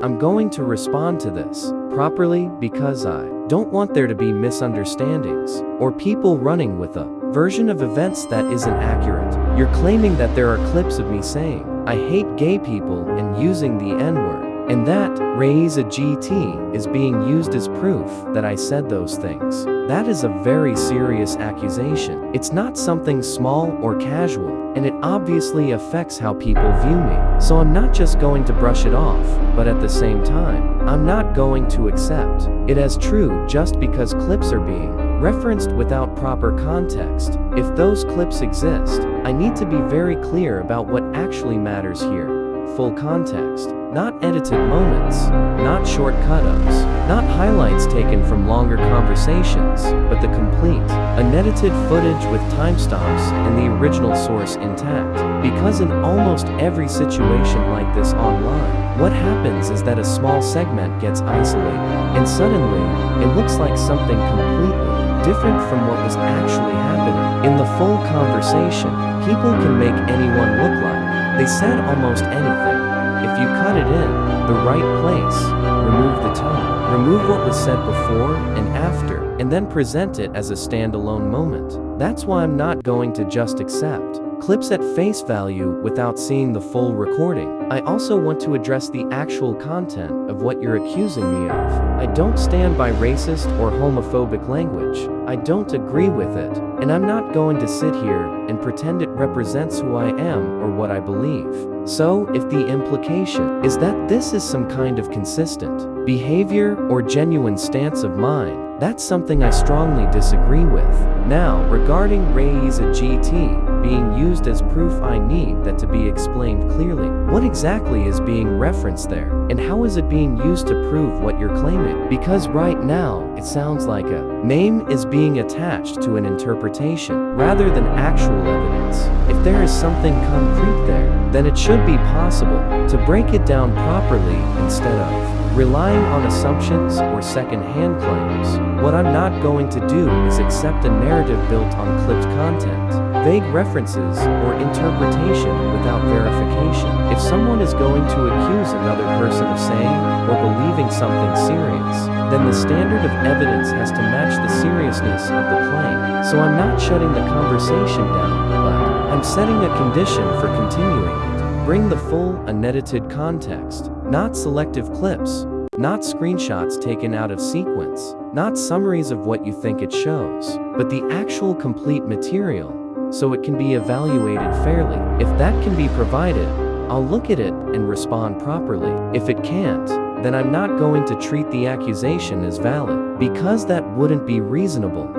I'm going to respond to this properly because I don't want there to be misunderstandings or people running with a version of events that isn't accurate. You're claiming that there are clips of me saying, "I hate gay people," and using the N-word, and that raise a GT is being used as proof that I said those things. That is a very serious accusation. It's not something small or casual, and it obviously affects how people view me. So I'm not just going to brush it off, but at the same time, I'm not going to accept it as true just because clips are being referenced without proper context. If those clips exist, I need to be very clear about what actually matters here. Full context. Not edited moments, not short cut-ups, not highlights taken from longer conversations, but the complete, unedited footage with timestamps and the original source intact. Because in almost every situation like this online, what happens is that a small segment gets isolated, and suddenly, it looks like something completely different from what was actually happening. In the full conversation, people can make anyone look like they said almost anything. If you cut it in the right place, remove the tone, remove what was said before and after, and then present it as a standalone moment. That's why I'm not going to just accept clips at face value without seeing the full recording. I also want to address the actual content of what you're accusing me of. I don't stand by racist or homophobic language. I don't agree with it, and I'm not going to sit here and pretend it represents who I am or what I believe. So, if the implication is that this is some kind of consistent behavior or genuine stance of mine, that's something I strongly disagree with. Now, regarding raise a GT being used as proof, I need that to be explained clearly. What exactly is being referenced there, and how is it being used to prove what you're claiming? Because right now, it sounds like a name is being attached to an interpretation rather than actual evidence. If there is something concrete there, then it should be possible to break it down properly instead of relying on assumptions or second-hand claims. What I'm not going to do is accept a narrative built on clipped content, vague references, or interpretation without verification. If someone is going to accuse another person of saying or believing something serious, then the standard of evidence has to match the seriousness of the claim. So I'm not shutting the conversation down, but I'm setting a condition for continuing it. Bring the full, unedited context, not selective clips, not screenshots taken out of sequence, not summaries of what you think it shows, but the actual complete material, so it can be evaluated fairly. If that can be provided, I'll look at it and respond properly. If it can't, then I'm not going to treat the accusation as valid, because that wouldn't be reasonable.